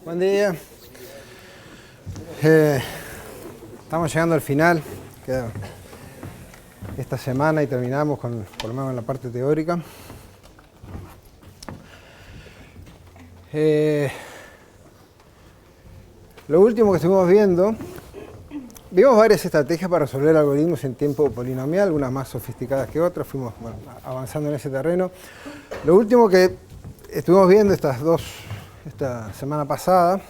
Buen día. Estamos llegando al final. Queda esta semana y terminamos por lo menos en la parte teórica. Lo último que estuvimos viendo, vimos varias estrategias para resolver algoritmos en tiempo polinomial, unas más sofisticadas que otras, fuimos avanzando en ese terreno. Lo último que estuvimos viendo esta semana pasada,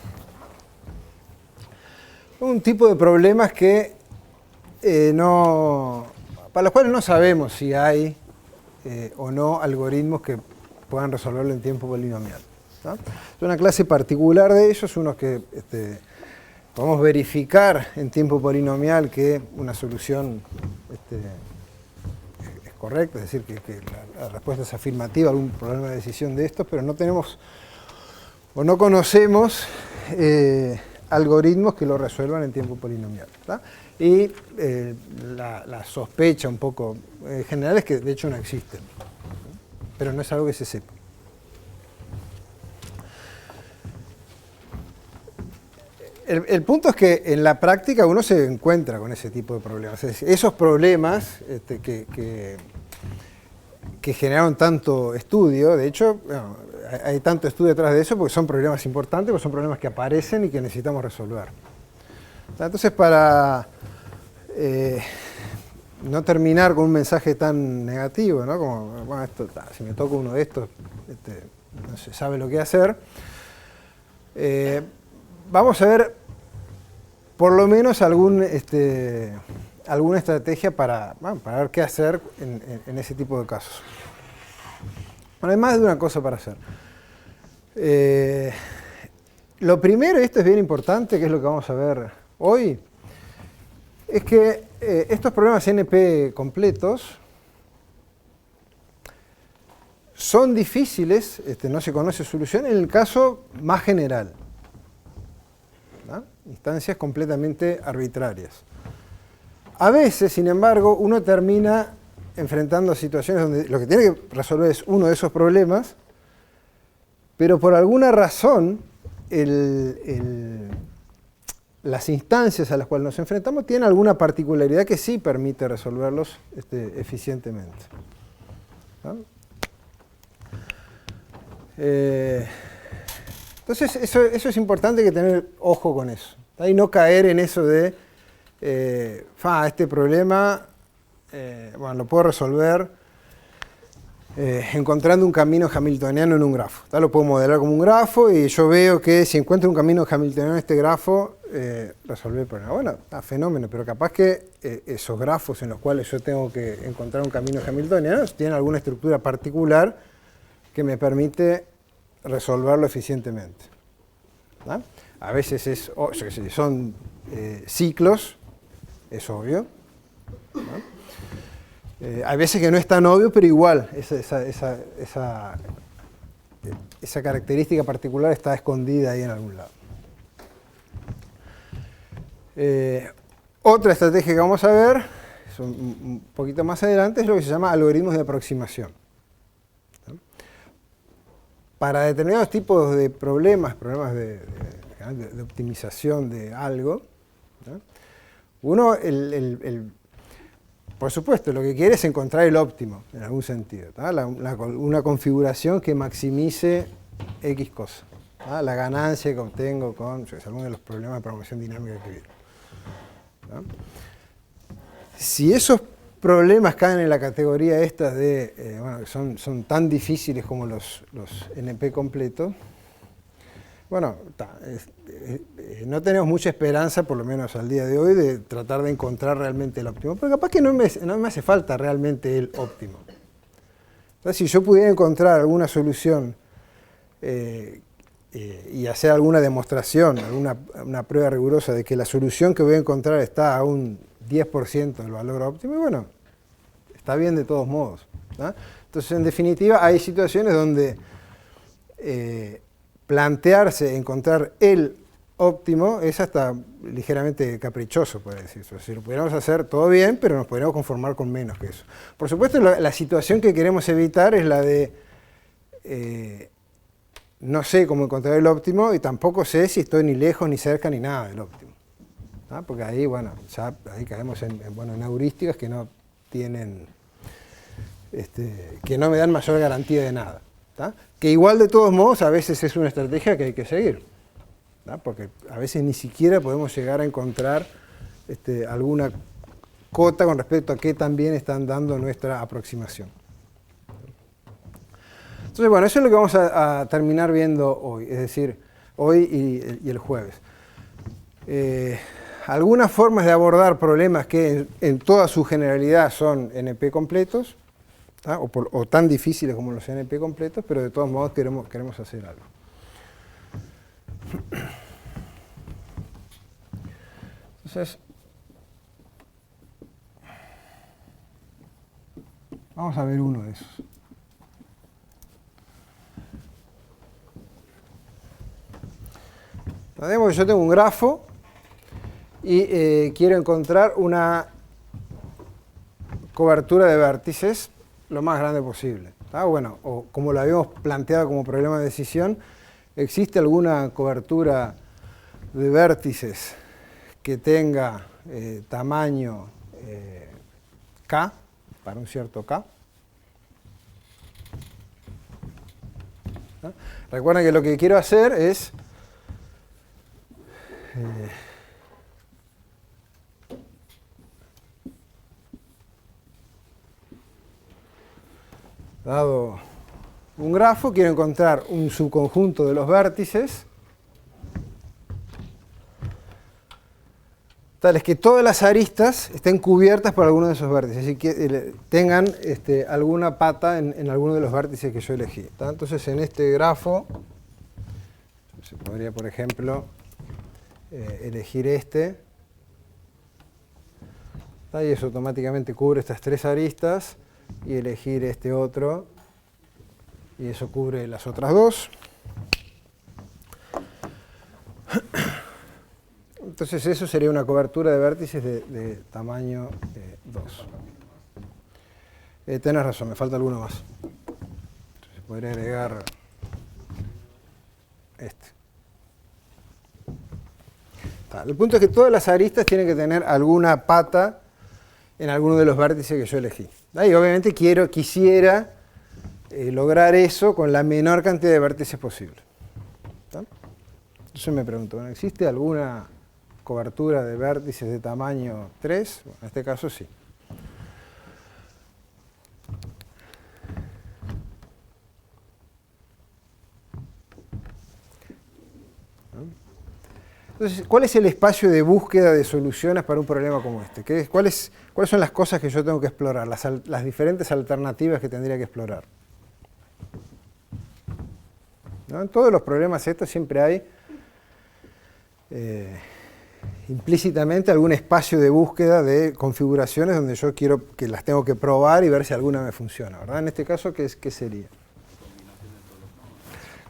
un tipo de problemas que para los cuales no sabemos si hay o no algoritmos que puedan resolverlo en tiempo polinomial. ¿No? Es una clase particular de ellos, unos que podemos verificar en tiempo polinomial que una solución es correcta, es decir, que la respuesta es afirmativa a algún problema de decisión de estos, pero no tenemos o no conocemos algoritmos que lo resuelvan en tiempo polinomial. ¿Tá? Y la sospecha un poco general es que de hecho no existen, pero no es algo que se sepa. El punto es que en la práctica uno se encuentra con ese tipo de problemas. Es decir, esos problemas que generaron tanto estudio, de hecho, bueno, hay tanto estudio detrás de eso porque son problemas importantes, porque son problemas que aparecen y que necesitamos resolver. Entonces, para no terminar con un mensaje tan negativo, ¿no? Como, bueno, si me toca uno de estos, no se sabe lo que hacer, vamos a ver por lo menos alguna estrategia para ver qué hacer en ese tipo de casos. Bueno, hay más de una cosa para hacer. Lo primero, y esto es bien importante, que es lo que vamos a ver hoy, es que estos problemas NP completos son difíciles, no se conoce solución, en el caso más general. ¿No? Instancias completamente arbitrarias. A veces, sin embargo, uno termina enfrentando situaciones donde lo que tiene que resolver es uno de esos problemas, pero por alguna razón las instancias a las cuales nos enfrentamos tienen alguna particularidad que sí permite resolverlos eficientemente. ¿No? Entonces, eso es importante que tener ojo con eso. ¿Tá? Y no caer en eso de, este problema, lo puedo resolver encontrando un camino hamiltoniano en un grafo. ¿Tá? Lo puedo modelar como un grafo y yo veo que si encuentro un camino hamiltoniano en este grafo, resolver el problema. Bueno, está fenómeno, pero capaz que esos grafos en los cuales yo tengo que encontrar un camino hamiltoniano tienen alguna estructura particular que me permite resolverlo eficientemente. ¿No? A veces son ciclos, es obvio. ¿No? Hay veces que no es tan obvio, pero igual esa característica particular está escondida ahí en algún lado. Otra estrategia que vamos a ver, un poquito más adelante, es lo que se llama algoritmos de aproximación. Para determinados tipos de problemas de optimización de algo, ¿no? Uno, por supuesto, lo que quiere es encontrar el óptimo, en algún sentido, una configuración que maximice X cosa, ¿no? La ganancia que obtengo con alguno de los problemas de programación dinámica que vieron, ¿no? Si esos problemas caen en la categoría estas de, que son tan difíciles como los NP completos, no tenemos mucha esperanza, por lo menos al día de hoy, de tratar de encontrar realmente el óptimo. Pero capaz que no me hace falta realmente el óptimo. Entonces, si yo pudiera encontrar alguna solución y hacer alguna demostración, una prueba rigurosa de que la solución que voy a encontrar está a un 10% del valor óptimo, y bueno, está bien de todos modos, ¿no? Entonces, en definitiva, hay situaciones donde plantearse encontrar el óptimo es hasta ligeramente caprichoso, puede decirse. Si lo pudiéramos hacer todo bien, pero nos podríamos conformar con menos que eso. Por supuesto, la situación que queremos evitar es la de no sé cómo encontrar el óptimo y tampoco sé si estoy ni lejos, ni cerca, ni nada del óptimo. ¿Ah? Porque ahí, bueno, ya ahí caemos en heurísticas que no tienen, que no me dan mayor garantía de nada. ¿Tá? Que igual de todos modos a veces es una estrategia que hay que seguir. ¿Tá? Porque a veces ni siquiera podemos llegar a encontrar alguna cota con respecto a qué también están dando nuestra aproximación. Entonces, bueno, eso es lo que vamos a terminar viendo hoy, es decir, hoy y el jueves. Algunas formas de abordar problemas que en toda su generalidad son NP completos, ¿tá? O tan difíciles como los NP completos, pero de todos modos queremos hacer algo. Entonces, vamos a ver uno de esos. Sabemos que yo tengo un grafo y quiero encontrar una cobertura de vértices lo más grande posible. ¿Tá? Bueno, o como lo habíamos planteado como problema de decisión, ¿existe alguna cobertura de vértices que tenga tamaño K, para un cierto K? ¿Ah? Recuerden que lo que quiero hacer es dado un grafo, quiero encontrar un subconjunto de los vértices tales que todas las aristas estén cubiertas por alguno de esos vértices y que tengan alguna pata en alguno de los vértices que yo elegí. ¿Tá? Entonces, en este grafo se podría, por ejemplo, elegir ¿tá? Y eso automáticamente cubre estas tres aristas, y elegir este otro, y eso cubre las otras dos. Entonces eso sería una cobertura de vértices de tamaño 2. Tenés razón, me falta alguno más. Entonces podría agregar este. El punto es que todas las aristas tienen que tener alguna pata en alguno de los vértices que yo elegí. Y obviamente quisiera lograr eso con la menor cantidad de vértices posible. ¿Tá? Entonces me pregunto, ¿bueno, ¿existe alguna cobertura de vértices de tamaño 3? Bueno, en este caso sí. Entonces, ¿cuál es el espacio de búsqueda de soluciones para un problema como este? ¿Cuáles son las cosas que yo tengo que explorar, las diferentes alternativas que tendría que explorar? ¿No? En todos los problemas estos siempre hay implícitamente algún espacio de búsqueda de configuraciones donde yo quiero que las tengo que probar y ver si alguna me funciona, ¿verdad? En este caso, ¿qué sería?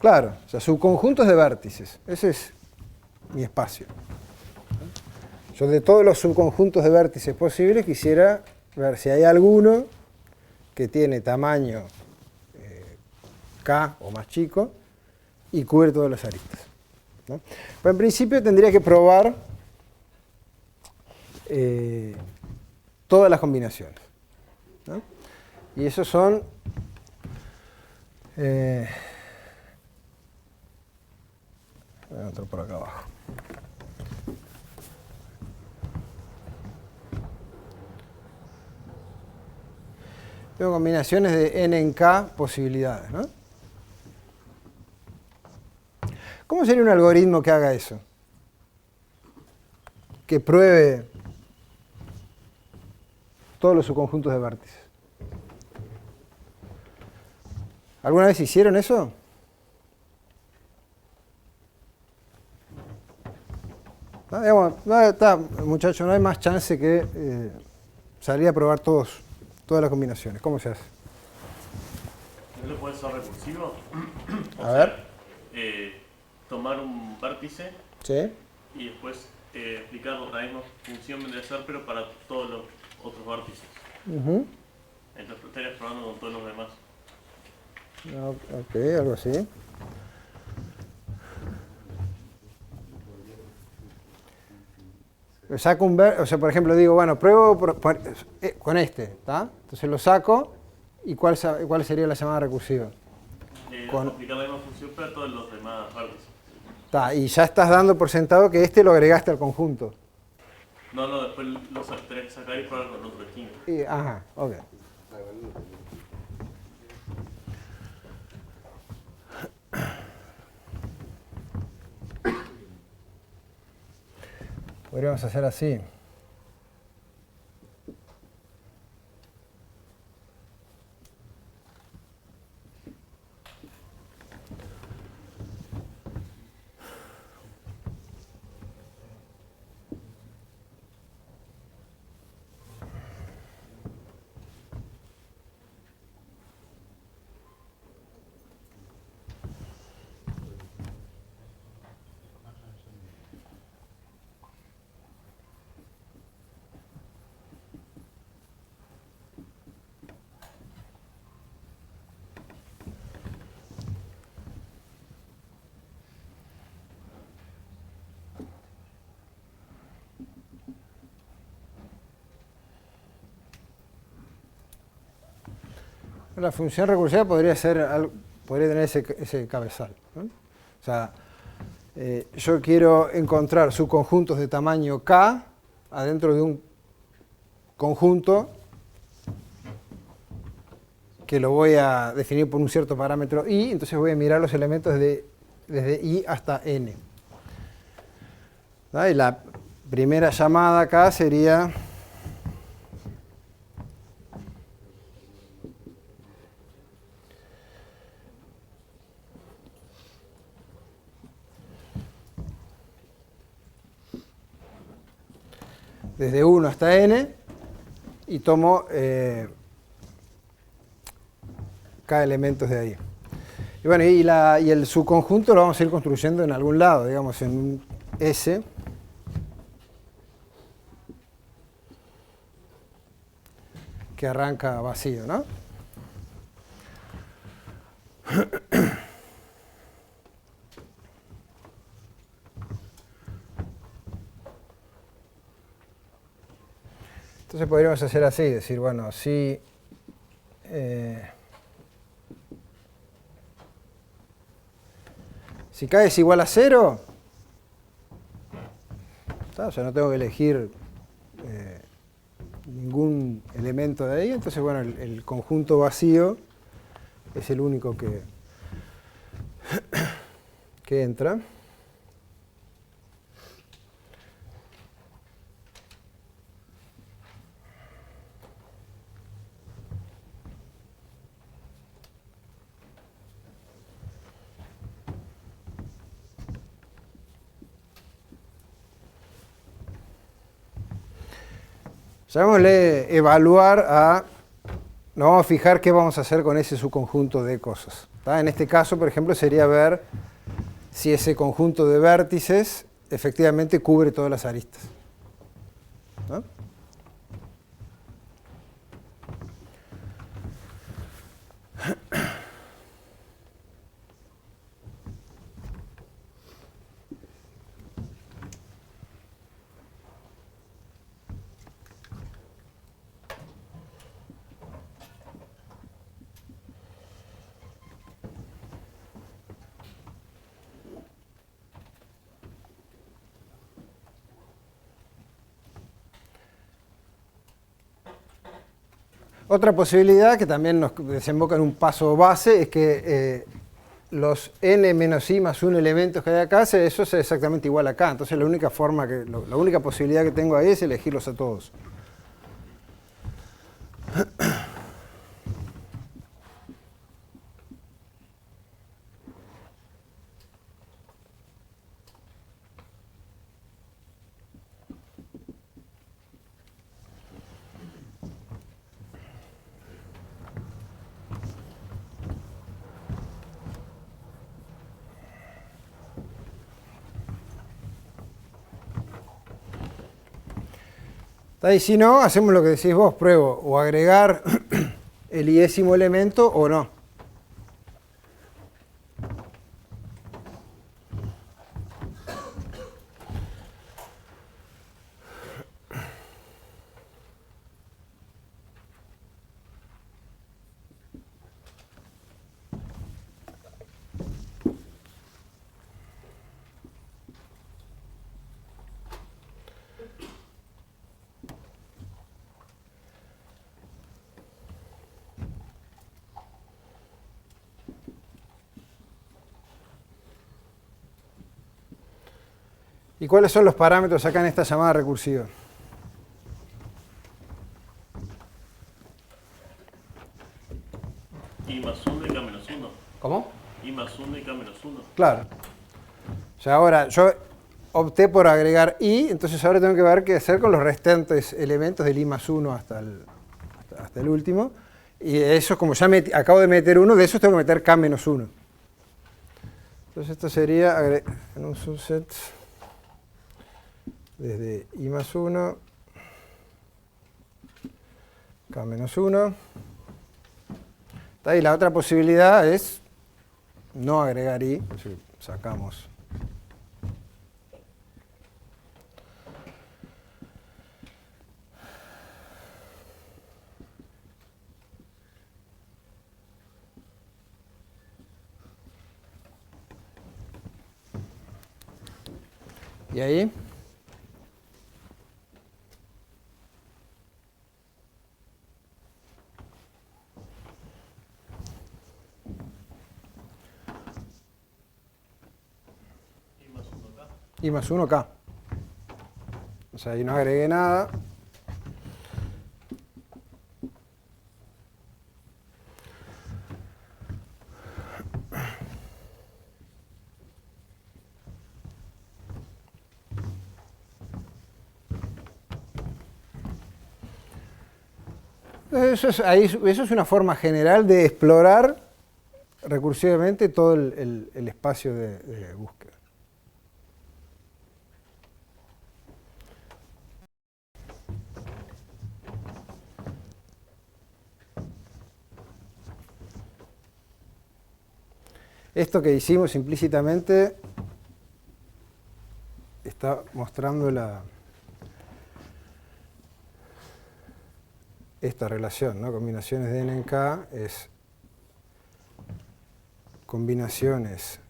Claro, o sea, subconjuntos de vértices. Ese es mi espacio. Yo de todos los subconjuntos de vértices posibles quisiera ver si hay alguno que tiene tamaño K o más chico y cubre todas las aristas, ¿no? Pero en principio tendría que probar todas las combinaciones, ¿no? Y esos son otro por acá abajo. Tengo combinaciones de n en k posibilidades, ¿no? ¿Cómo sería un algoritmo que haga eso? Que pruebe todos los subconjuntos de vértices. ¿Alguna vez hicieron eso? No, digamos, muchachos, no hay más chance que salir a probar todas las combinaciones. ¿Cómo se hace? ¿No lo puede ser recursivo? A ver. Tomar un vértice, Sí. y después explicar la misma función vendría a ser, pero para todos los otros vértices. Entonces estarías probando con todos los demás. Ok, algo así. Saco o sea, por ejemplo, digo, bueno, pruebo con este, ¿está? Entonces lo saco, ¿y cuál sería la llamada recursiva? Aplicar la misma función para todos los demás vértices. Está, y ya estás dando por sentado que este lo agregaste al conjunto. No, después lo tenés que sacar y probar con otro esquema. Ajá, ok. Podríamos hacer así. La función recursiva podría tener ese cabezal, ¿no? O sea, yo quiero encontrar subconjuntos de tamaño K adentro de un conjunto que lo voy a definir por un cierto parámetro I, entonces voy a mirar los elementos desde I hasta N. ¿No? Y la primera llamada acá sería desde 1 hasta n y tomo K elementos de ahí. Y bueno, y el subconjunto lo vamos a ir construyendo en algún lado, digamos en un S. Que arranca vacío, ¿no? Entonces podríamos hacer así, decir, bueno, si K es igual a 0, o sea, no tengo que elegir ningún elemento de ahí, entonces, bueno, el conjunto vacío es el único que entra. Llamémosle evaluar nos vamos a fijar qué vamos a hacer con ese subconjunto de cosas. ¿Tá? En este caso, por ejemplo, sería ver si ese conjunto de vértices efectivamente cubre todas las aristas. ¿No? Otra posibilidad que también nos desemboca en un paso base es que los n menos i más un elementos que hay acá, eso es exactamente igual acá. Entonces la única posibilidad que tengo ahí es elegirlos a todos. Y si no, hacemos lo que decís vos, pruebo o agregar el iésimo elemento o no. ¿Y cuáles son los parámetros acá en esta llamada recursiva? I más 1 y K menos 1. ¿Cómo? I más 1 y K menos 1. Claro. O sea, ahora yo opté por agregar i, entonces ahora tengo que ver qué hacer con los restantes elementos del i más 1 hasta el último. Y eso, como ya acabo de meter uno, de esos tengo que meter k menos 1. Entonces esto sería en un subset desde i más 1, k menos 1. Y la otra posibilidad es no agregar i, si sacamos. ¿Y ahí? I más 1k. O sea, ahí no agregué nada. Eso es una forma general de explorar recursivamente todo el espacio de búsqueda. Esto que hicimos implícitamente está mostrando esta relación, ¿no? Combinaciones de n en k es combinaciones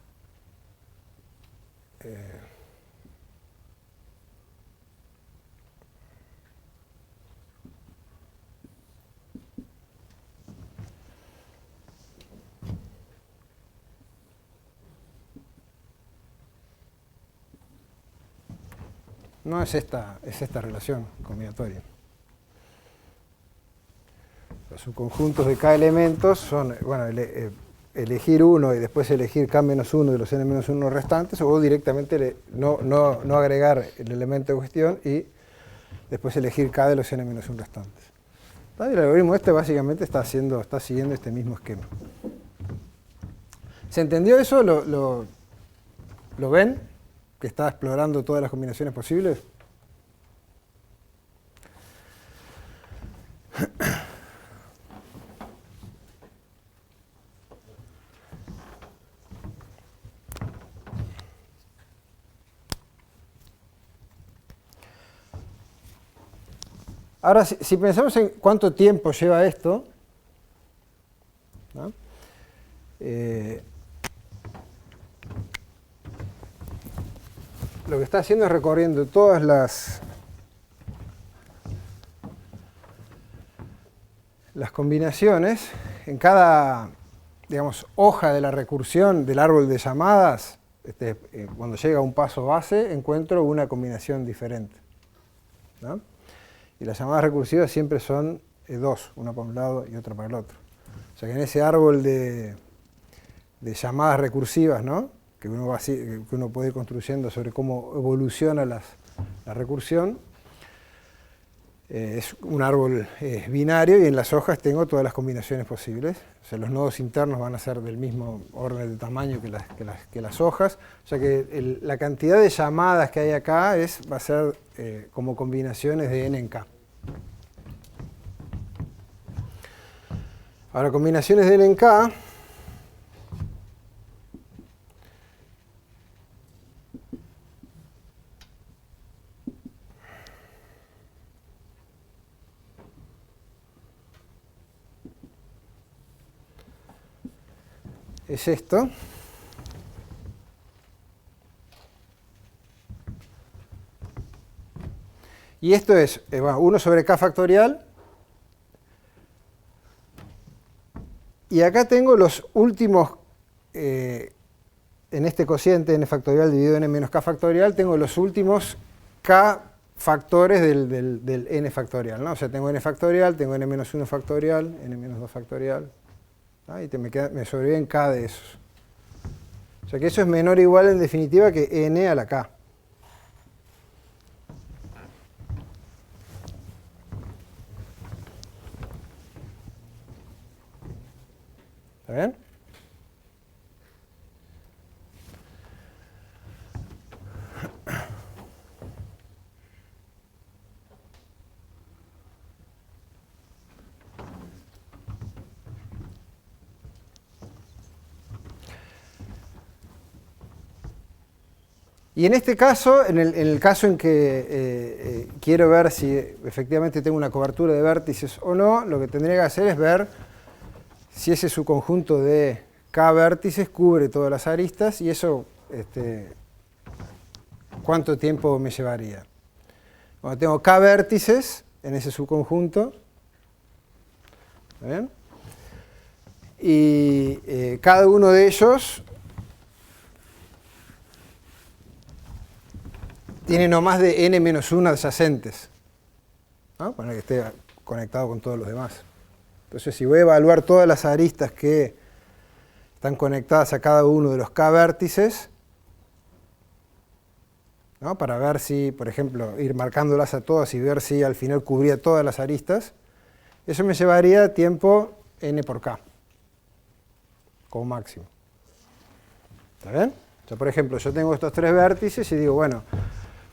no es esta relación combinatoria. Los subconjuntos de k elementos son, bueno, elegir uno y después elegir k menos 1 de los n menos 1 restantes, o directamente no agregar el elemento de cuestión y después elegir k de los n menos 1 restantes. El algoritmo este básicamente está siguiendo este mismo esquema. ¿Se entendió eso? ¿Lo ven? Que está explorando todas las combinaciones posibles. Ahora, si pensamos en cuánto tiempo lleva esto, ¿no? Lo que está haciendo es recorriendo todas las combinaciones. En cada, digamos, hoja de la recursión del árbol de llamadas, cuando llega a un paso base, encuentro una combinación diferente, ¿no? Y las llamadas recursivas siempre son dos, una para un lado y otra para el otro. O sea que en ese árbol de llamadas recursivas, ¿no? que uno puede ir construyendo sobre cómo evoluciona la recursión, es un árbol binario y en las hojas tengo todas las combinaciones posibles. O sea, los nodos internos van a ser del mismo orden de tamaño que las hojas. O sea que la cantidad de llamadas que hay acá va a ser como combinaciones de n en k. Ahora, combinaciones de n en k es esto. Y esto es 1 sobre k factorial. Y acá tengo los últimos en este cociente n factorial dividido en n menos k factorial, tengo los últimos k factores del n factorial, ¿no? O sea, tengo n factorial, tengo n menos 1 factorial, n menos 2 factorial, ¿no? Y me sobreviven k de esos. O sea que eso es menor o igual en definitiva que n a la k. ¿Está bien? Y en este caso, en el caso en que quiero ver si efectivamente tengo una cobertura de vértices o no, lo que tendría que hacer es ver si ese subconjunto de k vértices cubre todas las aristas y eso, ¿cuánto tiempo me llevaría? Bueno, tengo k vértices en ese subconjunto, ¿está bien? Y cada uno de ellos tiene no más de n-1 adyacentes, ¿no? Para que esté conectado con todos los demás. Entonces, si voy a evaluar todas las aristas que están conectadas a cada uno de los k vértices, ¿no? Para ver si, por ejemplo, ir marcándolas a todas y ver si al final cubría todas las aristas, eso me llevaría tiempo n por k, como máximo. ¿Está bien? O sea, por ejemplo, yo tengo estos tres vértices y digo, bueno,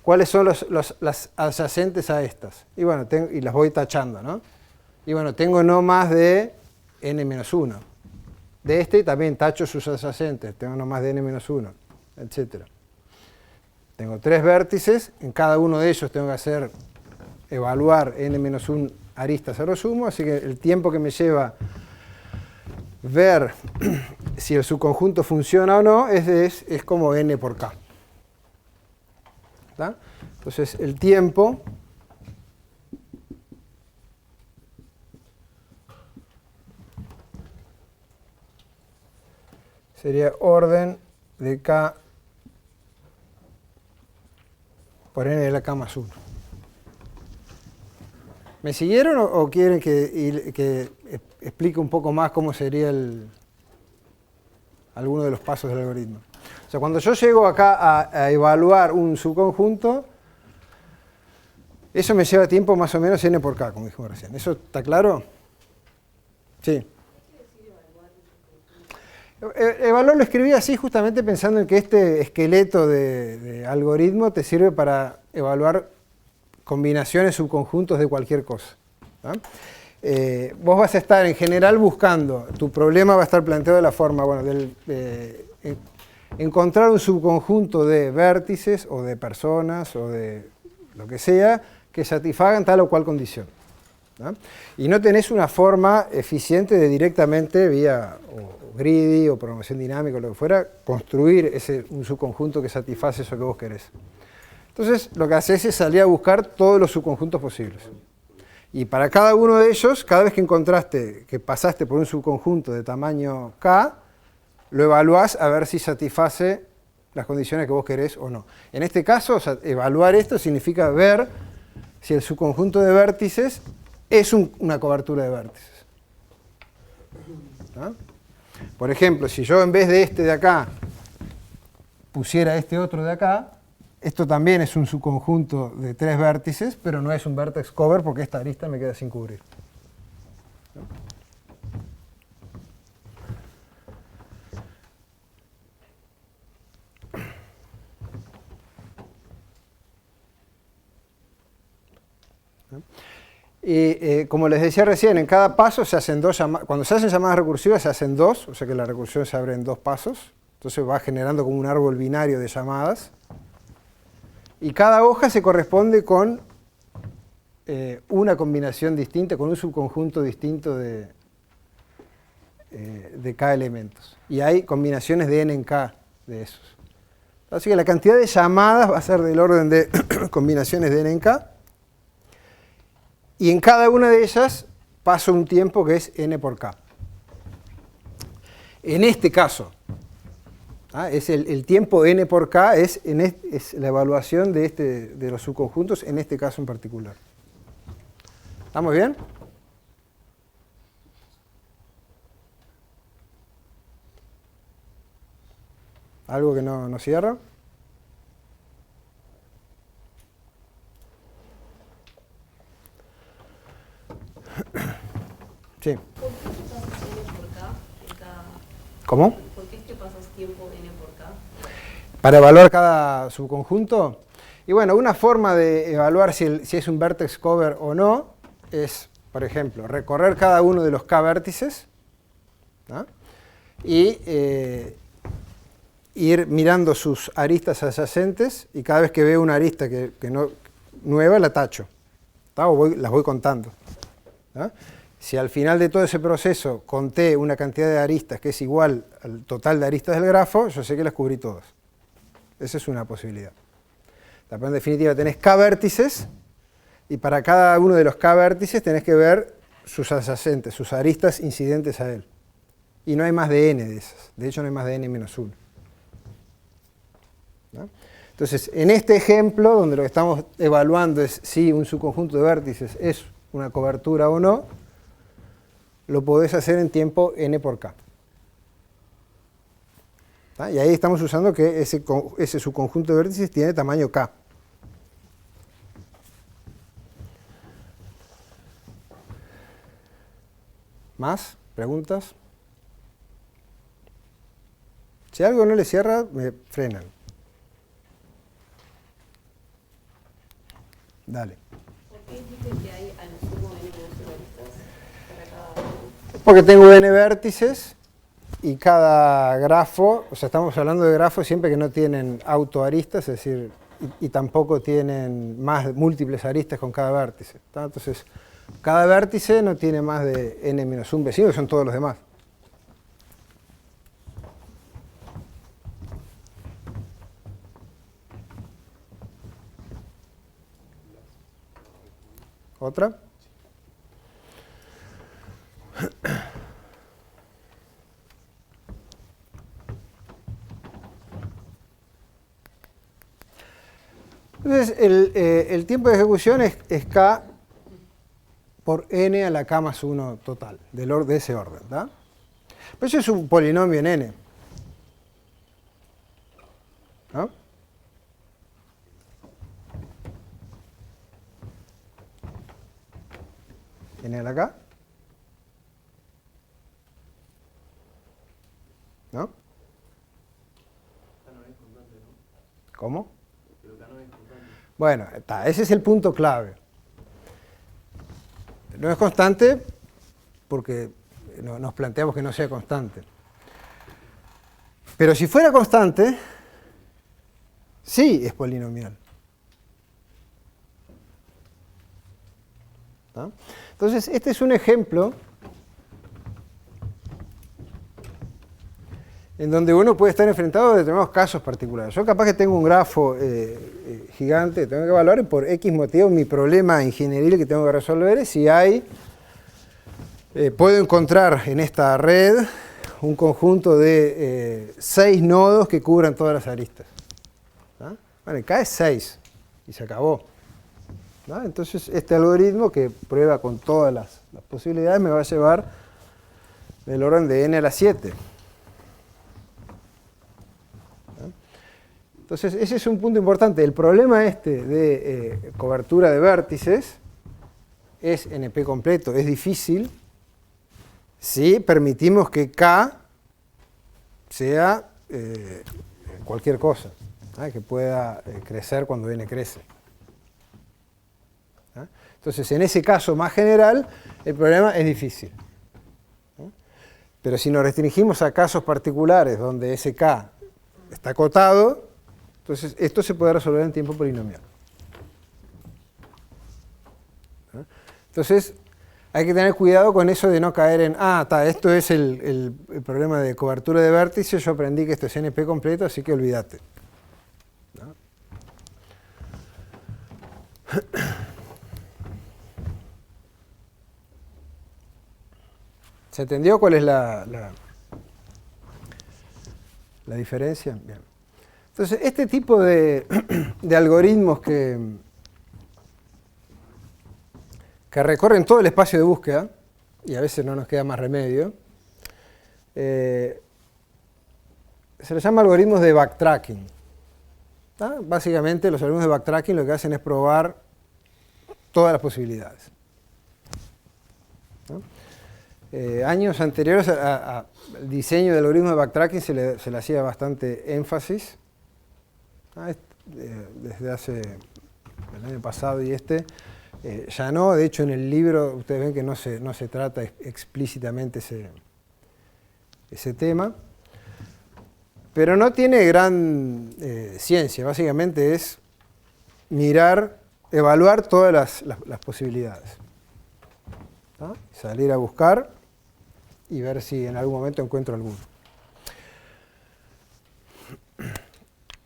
¿cuáles son las adyacentes a estas? Y bueno, y las voy tachando, ¿no? Y bueno, tengo no más de n-1. De este también tacho sus adyacentes, tengo no más de n-1, etc. Tengo tres vértices, en cada uno de ellos tengo que evaluar n-1 aristas a lo sumo, así que el tiempo que me lleva ver si el subconjunto funciona o no es como n por k. ¿Está? Entonces el tiempo sería orden de k por n de la k más 1. ¿Me siguieron o quieren que explique un poco más cómo sería alguno de los pasos del algoritmo? O sea, cuando yo llego acá a evaluar un subconjunto, eso me lleva tiempo más o menos n por k, como dijimos recién. ¿Eso está claro? Sí. Evaluar lo escribí así justamente pensando en que este esqueleto de algoritmo te sirve para evaluar combinaciones, subconjuntos de cualquier cosa, ¿no? Vos vas a estar en general buscando, tu problema va a estar planteado de la forma, bueno, encontrar un subconjunto de vértices o de personas o de lo que sea que satisfagan tal o cual condición, ¿no? Y no tenés una forma eficiente de directamente vía greedy o programación dinámica o lo que fuera, construir un subconjunto que satisface eso que vos querés. Entonces, lo que haces es salir a buscar todos los subconjuntos posibles. Y para cada uno de ellos, cada vez que encontraste que pasaste por un subconjunto de tamaño k, lo evaluás a ver si satisface las condiciones que vos querés o no. En este caso, o sea, evaluar esto significa ver si el subconjunto de vértices es una cobertura de vértices, ¿no? Por ejemplo, si yo en vez de este de acá pusiera este otro de acá, esto también es un subconjunto de tres vértices, pero no es un vertex cover porque esta arista me queda sin cubrir, ¿no? Y como les decía recién, en cada paso se hacen dos llamadas. Cuando se hacen llamadas recursivas se hacen dos, o sea que la recursión se abre en dos pasos. Entonces va generando como un árbol binario de llamadas. Y cada hoja se corresponde con una combinación distinta, con un subconjunto distinto de k elementos. Y hay combinaciones de n en k de esos. Así que la cantidad de llamadas va a ser del orden de combinaciones de n en k. Y en cada una de ellas paso un tiempo que es n por k. En este caso, Es el tiempo n por k, es la evaluación de los subconjuntos en este caso en particular. ¿Estamos bien? ¿Algo que no cierra? Sí. ¿Por qué es que pasas n por k en cada... ¿Cómo? ¿Por qué es que pasas tiempo n por k? Para evaluar cada subconjunto. Y bueno, una forma de evaluar si es un vertex cover o no es, por ejemplo, recorrer cada uno de los k vértices, ¿no? Y ir mirando sus aristas adyacentes, y cada vez que veo una arista nueva la tacho, ¿tá? Las voy contando, ¿tá? Si al final de todo ese proceso conté una cantidad de aristas que es igual al total de aristas del grafo, yo sé que las cubrí todas. Esa es una posibilidad. Pero en definitiva tenés k vértices, y para cada uno de los k vértices tenés que ver sus adyacentes, sus aristas incidentes a él. Y no hay más de n de esas. De hecho no hay más de n menos 1. ¿No? Entonces, en este ejemplo, donde lo que estamos evaluando es si un subconjunto de vértices es una cobertura o no, lo podés hacer en tiempo n por k. ¿Tá? Y ahí estamos usando que ese subconjunto de vértices tiene tamaño k. ¿Más? ¿Preguntas? Si algo no le cierra, me frenan. Dale. ¿Por qué dijiste que hay a lo sumo n menos 1 aristas para cada uno? Porque tengo n vértices y cada grafo, o sea, estamos hablando de grafos siempre que no tienen autoaristas, es decir, y tampoco tienen múltiples aristas con cada vértice, ¿tá? Entonces, cada vértice no tiene más de n menos un vecino, que son todos los demás. ¿Otra? Entonces, el tiempo de ejecución es k por n a la k más 1 total, de ese orden, ¿tá? Pero eso es un polinomio en n, ¿no? n a la k, ¿no? ¿Cómo? Bueno, ese es el punto clave. No es constante porque nos planteamos que no sea constante. Pero si fuera constante, sí es polinomial. ¿Tá? Entonces, este es un ejemplo en donde uno puede estar enfrentado a determinados casos particulares. Yo capaz que tengo un grafo gigante, tengo que evaluar y por X motivo mi problema ingenieril que tengo que resolver es si puedo encontrar en esta red un conjunto de 6 nodos que cubran todas las aristas. ¿Tá? Bueno, K es 6 y se acabó. ¿Tá? Entonces este algoritmo que prueba con todas las posibilidades me va a llevar del orden de n a la 7. Entonces, ese es un punto importante. El problema de cobertura de vértices es NP completo. Es difícil si permitimos que K sea cualquier cosa, que pueda crecer cuando n crece. Entonces, en ese caso más general, el problema es difícil. Pero si nos restringimos a casos particulares donde ese K está acotado, entonces esto se puede resolver en tiempo polinomial. Entonces hay que tener cuidado con eso de no caer en, esto es el problema de cobertura de vértices, yo aprendí que esto es NP completo, así que olvídate. ¿No? ¿Se entendió cuál es ¿La diferencia? Bien. Entonces, este tipo de algoritmos que recorren todo el espacio de búsqueda, y a veces no nos queda más remedio, se les llama algoritmos de backtracking. ¿Ah? Básicamente, los algoritmos de backtracking lo que hacen es probar todas las posibilidades. ¿No? Años anteriores al diseño del algoritmo de backtracking se le hacía bastante énfasis. Desde hace el año pasado y ya no. De hecho, en el libro ustedes ven que no se trata explícitamente ese tema. Pero no tiene gran ciencia. Básicamente es evaluar todas las posibilidades. ¿Ah? Salir a buscar y ver si en algún momento encuentro alguno.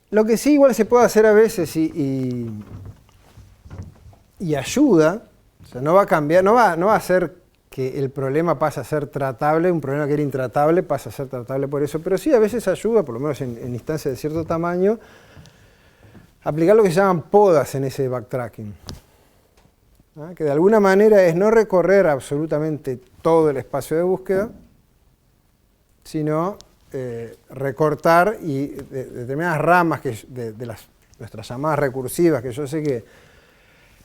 Lo que sí igual se puede hacer a veces y ayuda, o sea, no va a cambiar, no va a hacer que el problema pase a ser tratable, un problema que era intratable pasa a ser tratable por eso, pero sí a veces ayuda, por lo menos en instancias de cierto tamaño, aplicar lo que se llaman podas en ese backtracking. ¿Ah? Que de alguna manera es no recorrer absolutamente todo el espacio de búsqueda, sino recortar y determinadas ramas de nuestras llamadas recursivas, que yo sé que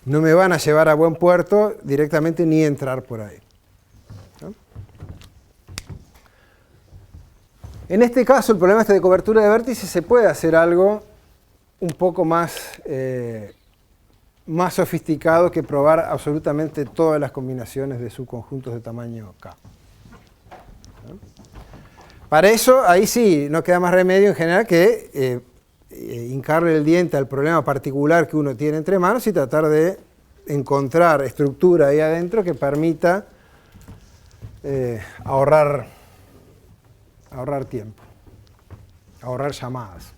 no me van a llevar a buen puerto, directamente ni entrar por ahí. ¿No? En este caso, el problema de cobertura de vértices se puede hacer algo un poco más sofisticado que probar absolutamente todas las combinaciones de subconjuntos de tamaño K. ¿No? Para eso, ahí sí, no queda más remedio en general que hincarle el diente al problema particular que uno tiene entre manos y tratar de encontrar estructura ahí adentro que permita ahorrar tiempo, ahorrar llamadas.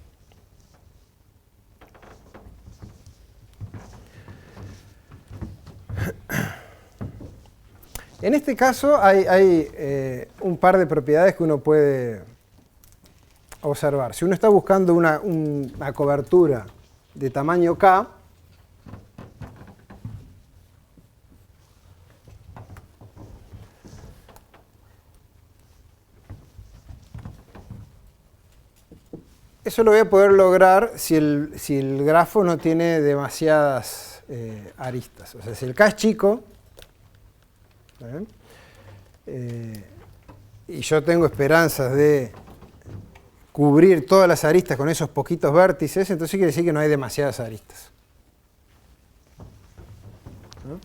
En este caso hay un par de propiedades que uno puede observar. Si uno está buscando una cobertura de tamaño K, eso lo voy a poder lograr si el grafo no tiene demasiadas aristas. O sea, si el K es chico, y yo tengo esperanzas de cubrir todas las aristas con esos poquitos vértices, entonces quiere decir que no hay demasiadas aristas. ¿No?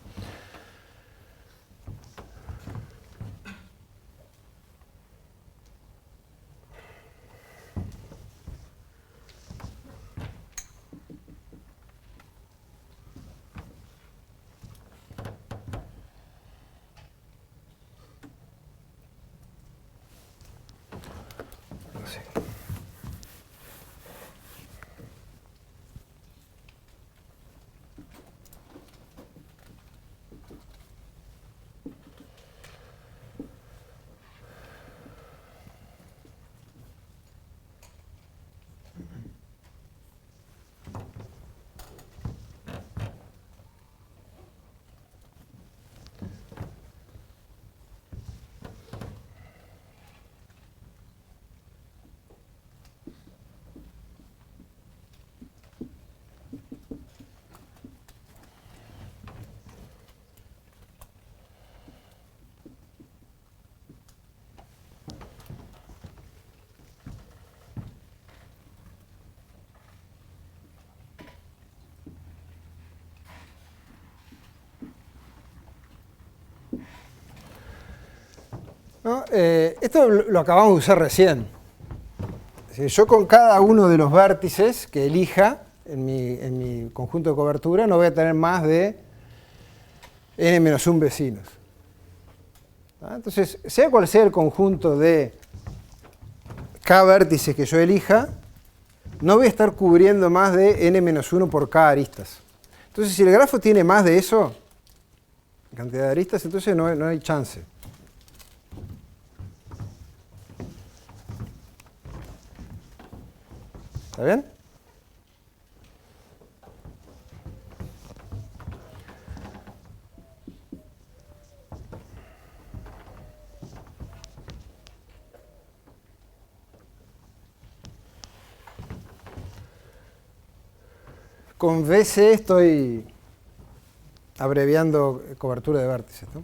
¿No? Esto lo acabamos de usar recién. Es decir, yo con cada uno de los vértices que elija en mi conjunto de cobertura no voy a tener más de n-1 vecinos. ¿Ah? Entonces, sea cual sea el conjunto de k vértices que yo elija, no voy a estar cubriendo más de n-1 por k aristas. Entonces, si el grafo tiene más de eso, cantidad de aristas, entonces no hay chance. ¿Está bien? Con VC estoy abreviando cobertura de vértices, ¿no?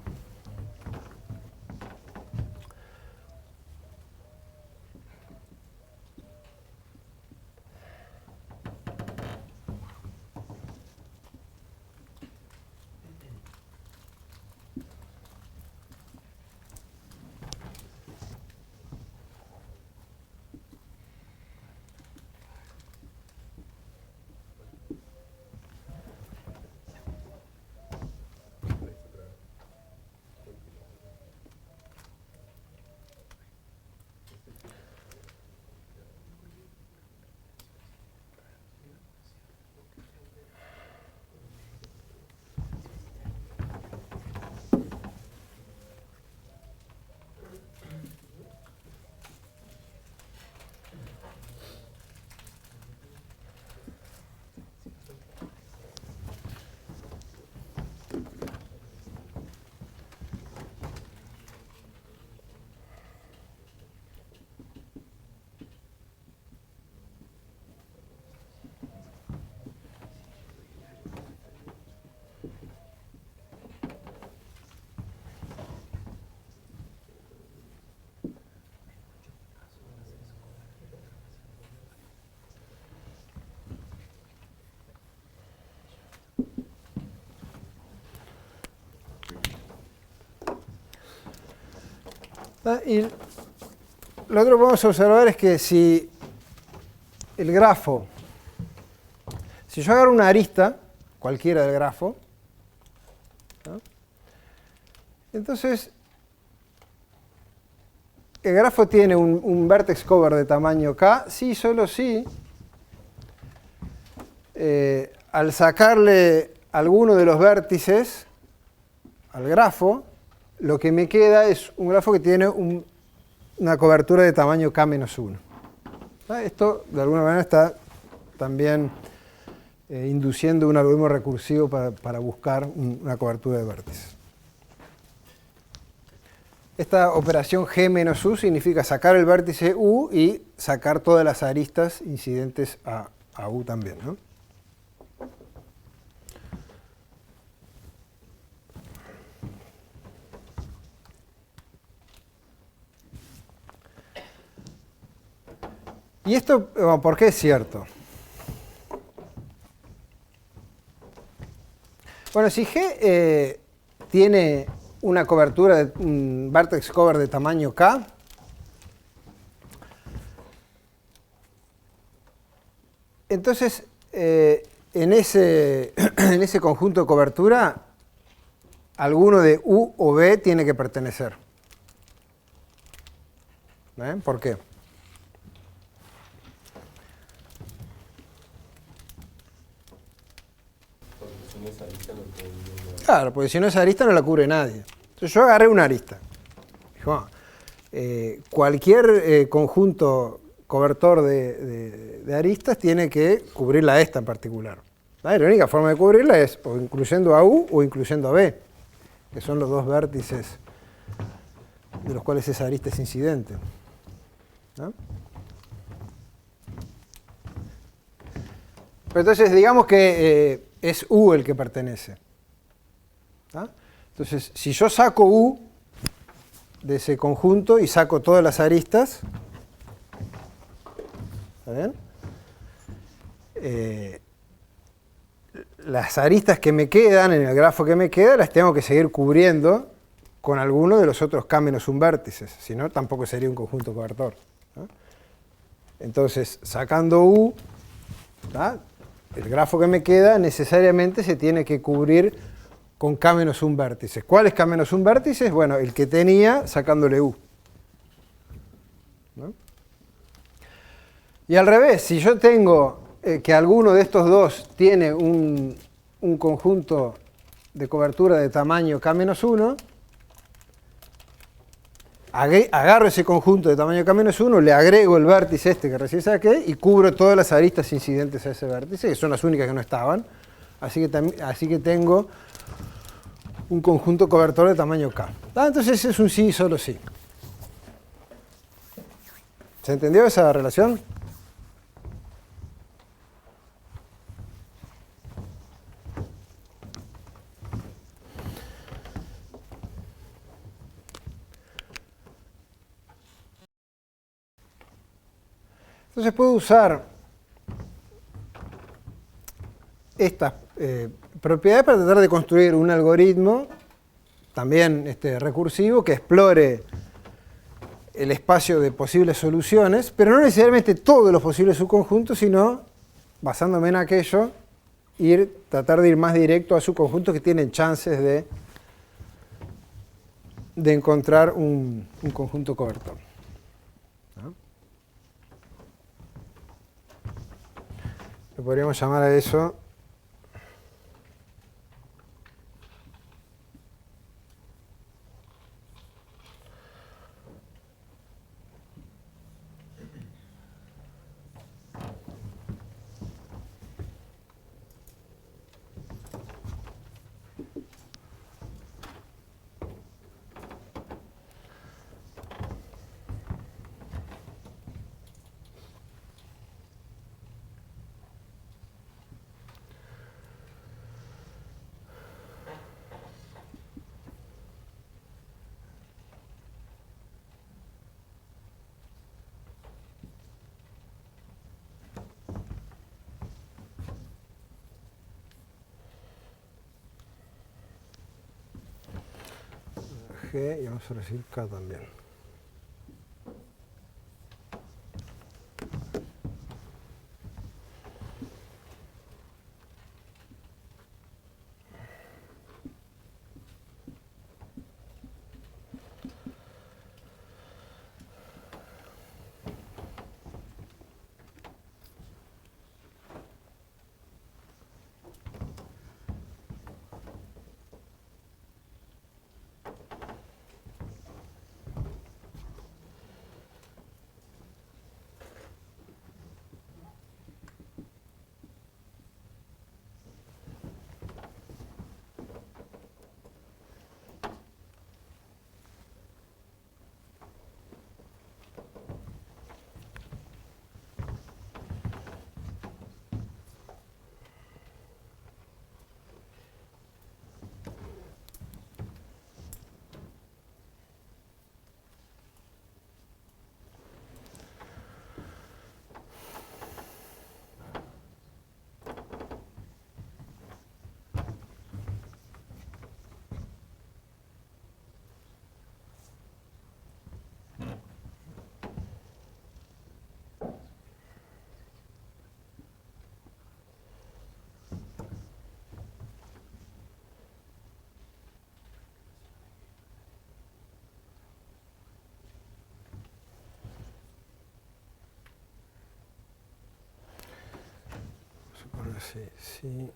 Y lo otro que podemos observar es que si el grafo, si yo agarro una arista, cualquiera del grafo, ¿no? Entonces el grafo tiene un vertex cover de tamaño K, si y solo si al sacarle alguno de los vértices al grafo, lo que me queda es un grafo que tiene una cobertura de tamaño K-1. Esto de alguna manera está también induciendo un algoritmo recursivo para buscar una cobertura de vértices. Esta operación G-U significa sacar el vértice U y sacar todas las aristas incidentes a U también, ¿no? ¿Y esto por qué es cierto? Bueno, si G tiene una cobertura, un vertex cover de tamaño K, entonces en ese conjunto de cobertura, alguno de U o B tiene que pertenecer. ¿Por qué? Claro, porque si no esa arista no la cubre nadie. Entonces yo agarré una arista. Dijo, cualquier conjunto cobertor de aristas tiene que cubrirla esta en particular. La única forma de cubrirla es o incluyendo a U o incluyendo a B, que son los dos vértices de los cuales esa arista es incidente, ¿no? Pero entonces digamos que es U el que pertenece. ¿Ah? Entonces, si yo saco U de ese conjunto y saco todas las aristas, ¿está bien? Las aristas que me quedan, en el grafo que me queda, las tengo que seguir cubriendo con alguno de los otros K-1 vértices, si no, tampoco sería un conjunto cobertor, ¿no? Entonces, sacando U, ¿tá? El grafo que me queda necesariamente se tiene que cubrir con K-1 vértices. ¿Cuál es K-1 vértices? Bueno, el que tenía sacándole U, ¿no? Y al revés, si yo tengo que alguno de estos dos tiene un conjunto de cobertura de tamaño K-1, agarro ese conjunto de tamaño K-1, le agrego el vértice este que recién saqué y cubro todas las aristas incidentes a ese vértice, que son las únicas que no estaban. Así que tengo un conjunto cobertor de tamaño K. Entonces es un sí y solo sí. ¿Se entendió esa relación? Entonces puedo usar estas propiedades para tratar de construir un algoritmo también recursivo que explore el espacio de posibles soluciones, pero no necesariamente todos los posibles subconjuntos, sino, basándome en aquello, tratar de ir más directo a subconjuntos que tienen chances de encontrar un conjunto cobertor. Le podríamos llamar a eso G y vamos a recibir K también. Sí, sí.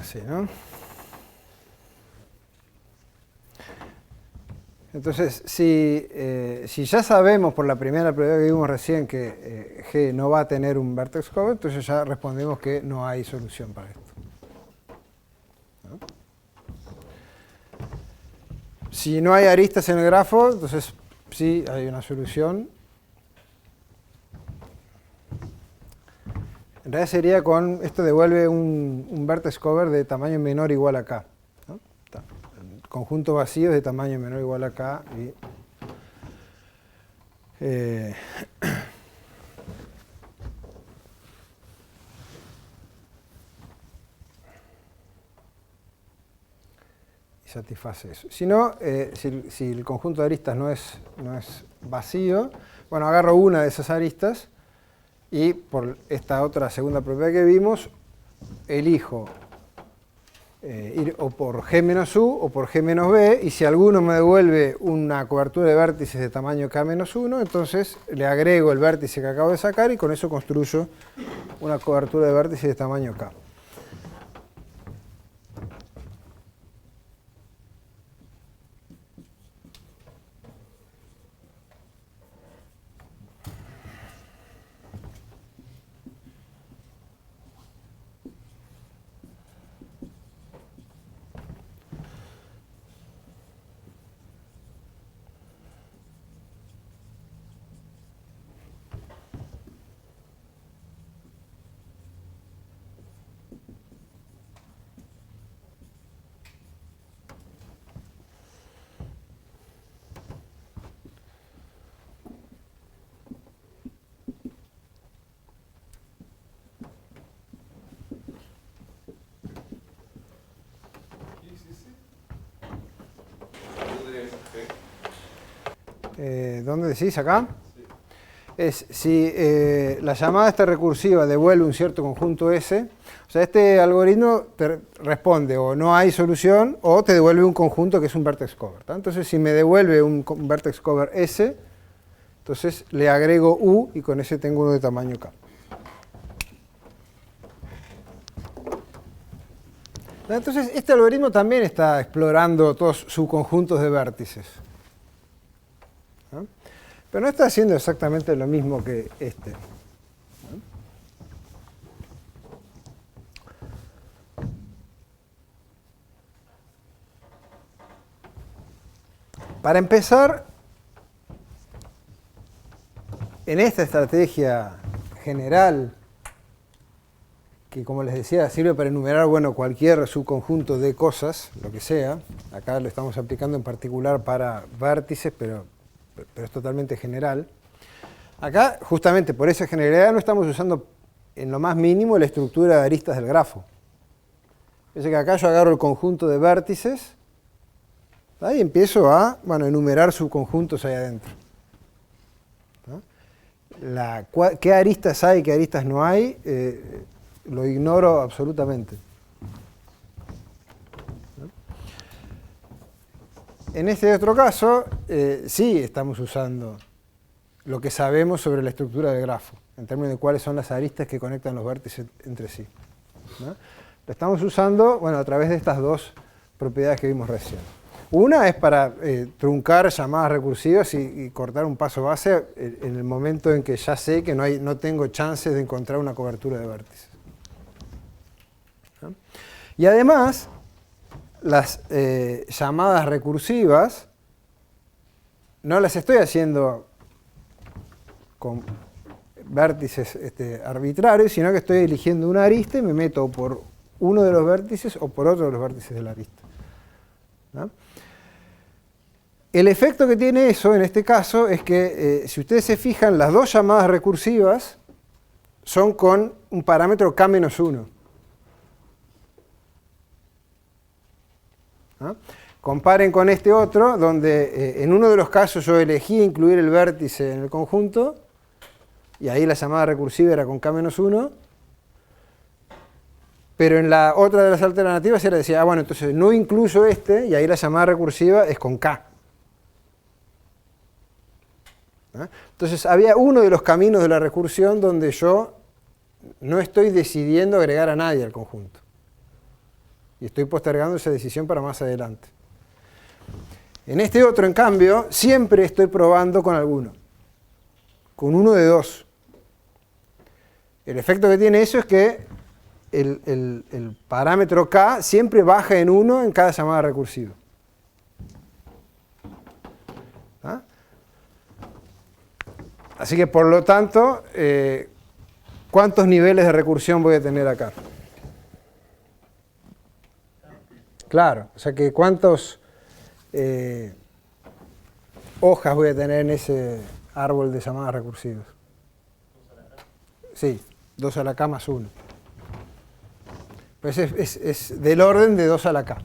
así, ¿no? Entonces, si ya sabemos por la primera propiedad que vimos recién que G no va a tener un vertex cover, entonces ya respondemos que no hay solución para esto. ¿No? Si no hay aristas en el grafo, entonces sí hay una solución. En realidad sería con, esto devuelve un vertex cover de tamaño menor o igual a K. ¿No? Conjunto vacío de tamaño menor o igual a K. Y satisface eso. Si no, si el conjunto de aristas no es vacío, bueno, agarro una de esas aristas y por esta otra segunda propiedad que vimos, elijo ir o por G menos U o por G menos B, y si alguno me devuelve una cobertura de vértices de tamaño K menos 1, entonces le agrego el vértice que acabo de sacar y con eso construyo una cobertura de vértices de tamaño K. ¿Dónde decís? ¿Acá? Sí. Es si la llamada esta recursiva devuelve un cierto conjunto S, o sea, este algoritmo te responde o no hay solución o te devuelve un conjunto que es un vertex cover. ¿tá? Entonces, si me devuelve un vertex cover S, entonces le agrego U y con ese tengo uno de tamaño K. Entonces, este algoritmo también está explorando todos subconjuntos de vértices. ¿No? Pero no está haciendo exactamente lo mismo que este. ¿No? Para empezar, en esta estrategia general, que como les decía, sirve para enumerar cualquier subconjunto de cosas, lo que sea. Acá lo estamos aplicando en particular para vértices, pero es totalmente general. Acá, justamente por esa generalidad, no estamos usando en lo más mínimo la estructura de aristas del grafo. Fíjense que acá yo agarro el conjunto de vértices y empiezo a enumerar subconjuntos ahí adentro. ¿Qué aristas hay, qué aristas no hay? Lo ignoro absolutamente. En este otro caso, sí estamos usando lo que sabemos sobre la estructura del grafo, en términos de cuáles son las aristas que conectan los vértices entre sí. ¿No? Lo estamos usando a través de estas dos propiedades que vimos recién. Una es para truncar llamadas recursivas y cortar un paso base en el momento en que ya sé que no tengo chances de encontrar una cobertura de vértices. ¿No? Y además, las llamadas recursivas no las estoy haciendo con vértices arbitrarios, sino que estoy eligiendo una arista y me meto por uno de los vértices o por otro de los vértices de la arista. ¿No? El efecto que tiene eso en este caso es que, si ustedes se fijan, las dos llamadas recursivas son con un parámetro K-1. ¿No? Comparen con este otro, donde en uno de los casos yo elegí incluir el vértice en el conjunto, y ahí la llamada recursiva era con K-1, pero en la otra de las alternativas era decir, entonces no incluyo este, y ahí la llamada recursiva es con K. ¿No? Entonces había uno de los caminos de la recursión donde yo no estoy decidiendo agregar a nadie al conjunto. y estoy postergando esa decisión para más adelante. En este otro, en cambio, siempre estoy probando con alguno, con uno de dos. El efecto que tiene eso es que el parámetro k siempre baja en 1 en cada llamada recursiva. ¿Ah? Así que, por lo tanto, ¿cuántos niveles de recursión voy a tener acá? Claro, o sea que ¿cuántas hojas voy a tener en ese árbol de llamadas recursivas? Sí, 2 a la k más 1. Pues es del orden de 2 a la k.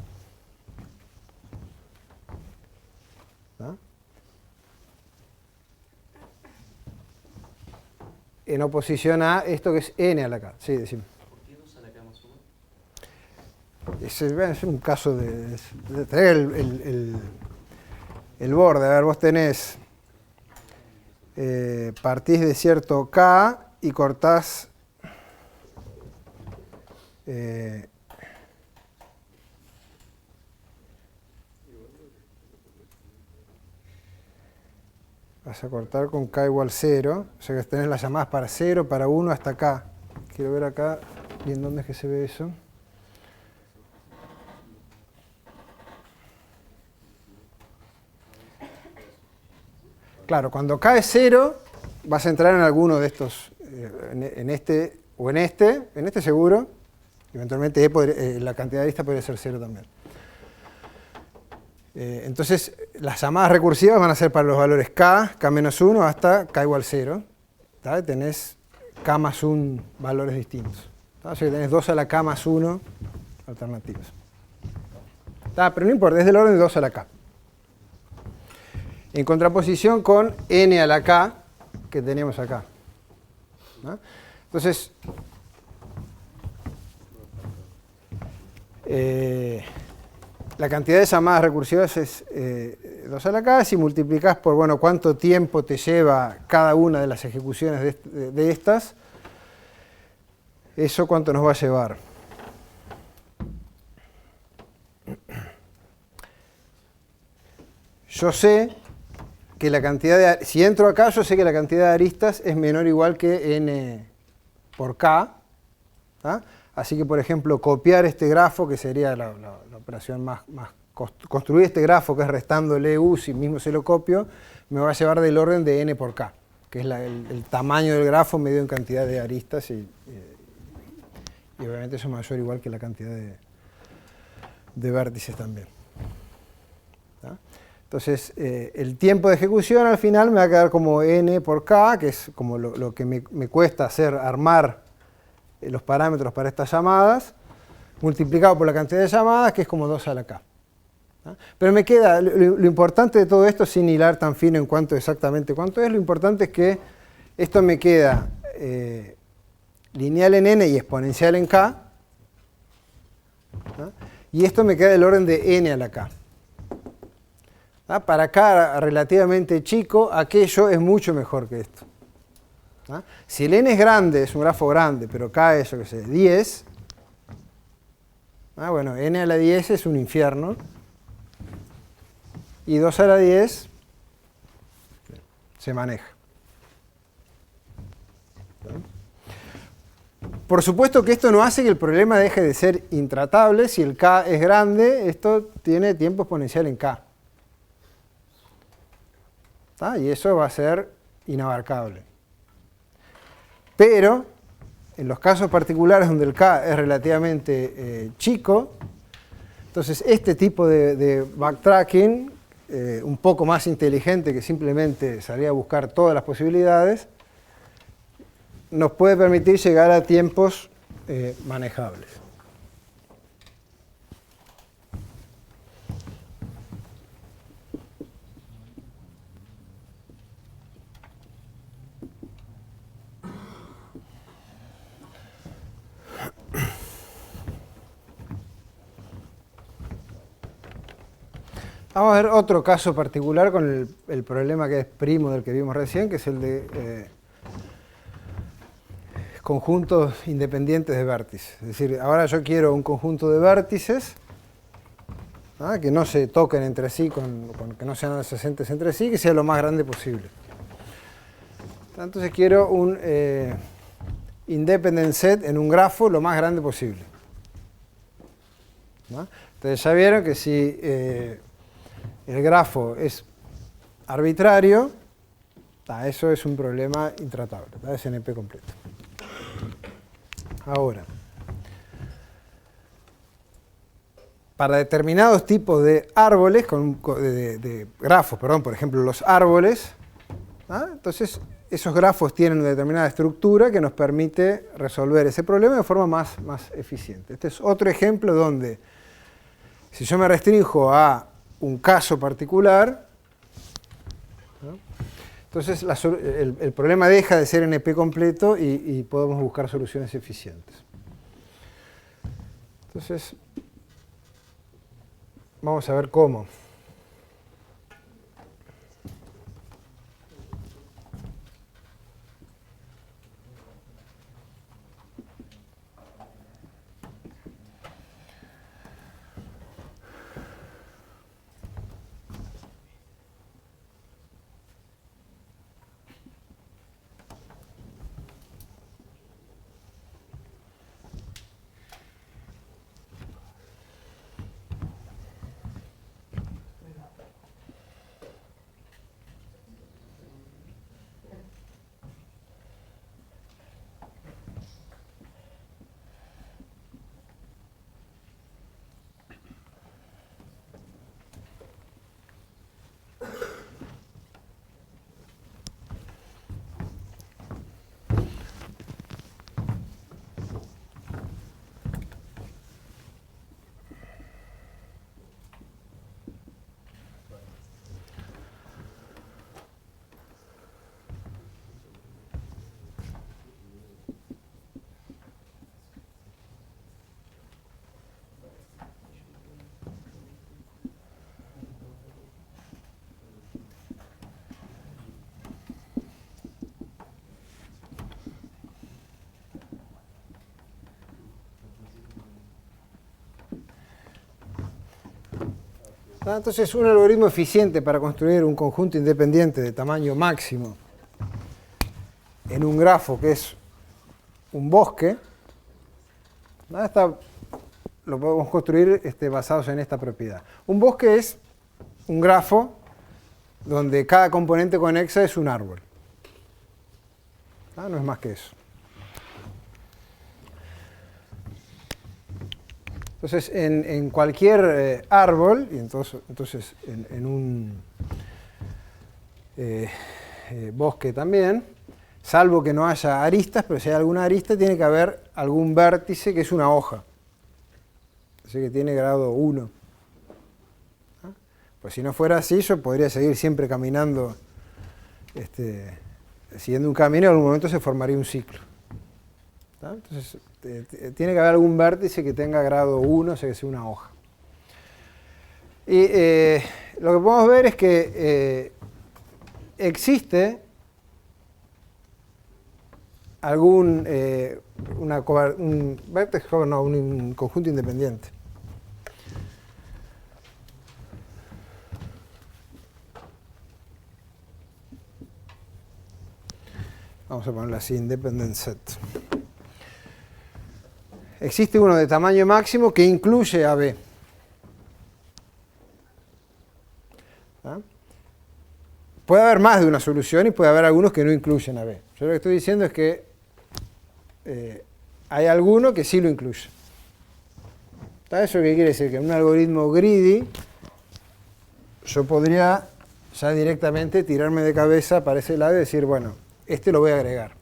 ¿Ah? En oposición a esto que es n a la k. Sí, decime. ¿Por qué 2 a la k más 1? Es un caso de tener el borde. A ver, vos tenés, partís de cierto k y cortás vas a cortar con k igual 0, o sea que tenés las llamadas para 0, para 1, hasta k. Quiero ver acá, ¿y en dónde es que se ve eso? Claro, cuando k es 0, vas a entrar en alguno de estos, en este o en este seguro. Eventualmente la cantidad de lista podría ser 0 también. Entonces, las llamadas recursivas van a ser para los valores k, k menos 1, hasta k igual 0. ¿Tá? Tenés k más 1 valores distintos. ¿Tá? O sea que tenés 2 a la k más 1 alternativas. ¿Tá? Pero no importa, es del orden de 2 a la k. En contraposición con n a la k que tenemos acá. ¿No? Entonces, la cantidad de llamadas recursivas es 2 a la k. Si multiplicás por cuánto tiempo te lleva cada una de las ejecuciones de estas, ¿eso cuánto nos va a llevar? Yo sé que la cantidad de... Si entro acá, yo sé que la cantidad de aristas es menor o igual que n por k. ¿Ah? Así que, por ejemplo, copiar este grafo, que sería la operación más construir este grafo, que es restándole u, si mismo se lo copio, me va a llevar del orden de n por k, que es el tamaño del grafo medido en cantidad de aristas, y obviamente eso es mayor o igual que la cantidad de vértices también. ¿Ah? Entonces, el tiempo de ejecución al final me va a quedar como n por k, que es como lo que me cuesta armar los parámetros para estas llamadas, multiplicado por la cantidad de llamadas, que es como 2 a la k. ¿Ah? Pero me queda, lo importante de todo esto, sin hilar tan fino en cuanto exactamente cuánto es, lo importante es que esto me queda lineal en n y exponencial en k, ¿ah? Y esto me queda del orden de n a la k. ¿Ah? Para k relativamente chico, aquello es mucho mejor que esto. ¿Ah? Si el n es grande, es un grafo grande, pero k es, yo qué sé, 10, bueno, n a la 10 es un infierno, y 2 a la 10 se maneja. Por supuesto que esto no hace que el problema deje de ser intratable. Si el k es grande, esto tiene tiempo exponencial en k. ¿Tá? Y eso va a ser inabarcable. Pero, en los casos particulares donde el k es relativamente chico, entonces este tipo de backtracking, un poco más inteligente que simplemente salir a buscar todas las posibilidades, nos puede permitir llegar a tiempos manejables. Vamos a ver otro caso particular con el problema que es primo del que vimos recién, que es el de conjuntos independientes de vértices. Es decir, ahora yo quiero un conjunto de vértices que no se toquen entre sí, que no sean adyacentes entre sí, que sea lo más grande posible. Entonces quiero un independent set en un grafo lo más grande posible. ¿No? Entonces ya vieron que si el grafo es arbitrario, eso es un problema intratable, es NP completo. Ahora, para determinados tipos de árboles, de grafos, perdón, por ejemplo los árboles, entonces esos grafos tienen una determinada estructura que nos permite resolver ese problema de forma más eficiente. Este es otro ejemplo donde, si yo me restrinjo a un caso particular, entonces el problema deja de ser NP completo y podemos buscar soluciones eficientes. Entonces, vamos a ver cómo. Entonces, un algoritmo eficiente para construir un conjunto independiente de tamaño máximo en un grafo que es un bosque, lo podemos construir basados en esta propiedad. Un bosque es un grafo donde cada componente conexa es un árbol. No es más que eso. Entonces, en cualquier árbol, y entonces en un bosque también, salvo que no haya aristas, pero si hay alguna arista, tiene que haber algún vértice que es una hoja. Así que tiene grado 1. Pues si no fuera así, yo podría seguir siempre caminando, siguiendo un camino, y en algún momento se formaría un ciclo. Entonces, tiene que haber algún vértice que tenga grado 1, o sea que sea una hoja. Y lo que podemos ver es que existe algún un conjunto independiente. Vamos a ponerlo así, independent set. Existe uno de tamaño máximo que incluye a B. Puede haber más de una solución y puede haber algunos que no incluyen a B. Yo lo que estoy diciendo es que hay alguno que sí lo incluye. ¿Eso qué quiere decir? Que en un algoritmo greedy yo podría ya directamente tirarme de cabeza para ese lado y decir, bueno, este lo voy a agregar.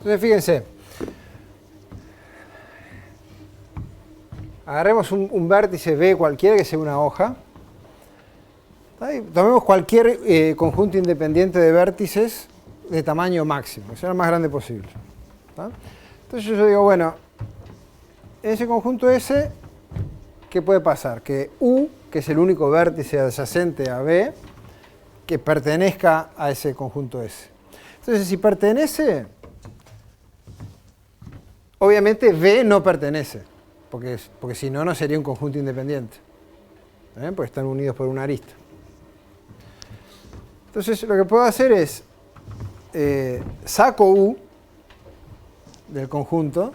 Entonces fíjense, agarremos un vértice B cualquiera que sea una hoja. Tomemos cualquier conjunto independiente de vértices de tamaño máximo, que sea el más grande posible. ¿Tá? Entonces yo digo, bueno, en ese conjunto S, ¿qué puede pasar? Que U, que es el único vértice adyacente a B, que pertenezca a ese conjunto S. Entonces, si pertenece, obviamente B no pertenece, porque si no, no sería un conjunto independiente. Porque están unidos por una arista. Entonces, lo que puedo hacer es, saco U del conjunto,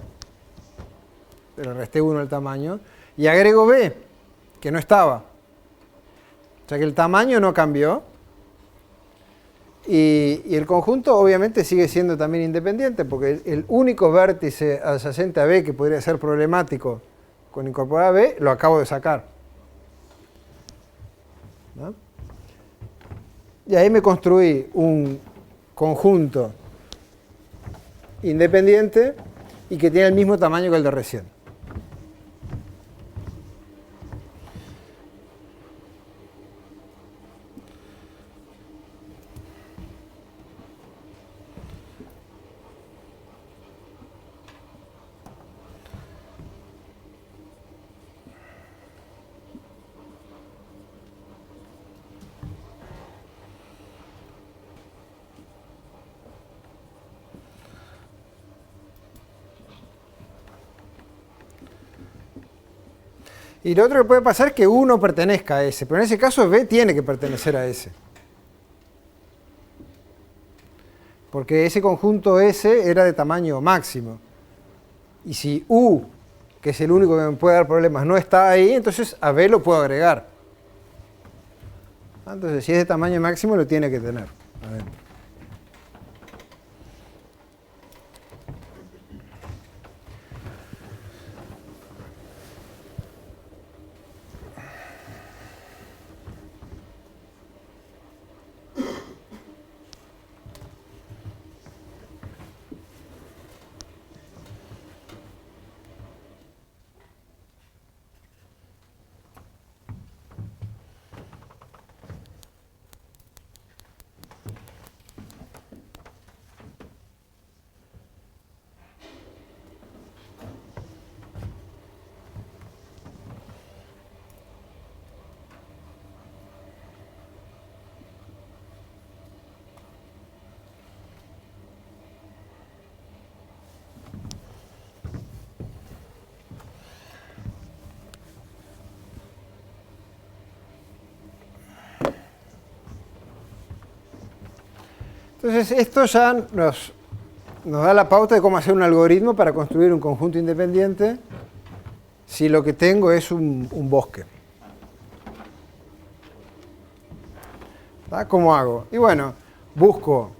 le resté 1 el tamaño, y agrego B, que no estaba. O sea que el tamaño no cambió. Y el conjunto obviamente sigue siendo también independiente, porque el único vértice adyacente a B que podría ser problemático con incorporar a B, lo acabo de sacar. ¿No? Y ahí me construí un conjunto independiente y que tiene el mismo tamaño que el de recién. Y lo otro que puede pasar es que U no pertenezca a S, pero en ese caso B tiene que pertenecer a S. Porque ese conjunto S era de tamaño máximo. Y si U, que es el único que me puede dar problemas, no está ahí, entonces a B lo puedo agregar. Entonces, si es de tamaño máximo, lo tiene que tener adentro. Entonces, esto ya nos da la pauta de cómo hacer un algoritmo para construir un conjunto independiente si lo que tengo es un bosque. ¿Tá? ¿Cómo hago? Y bueno, busco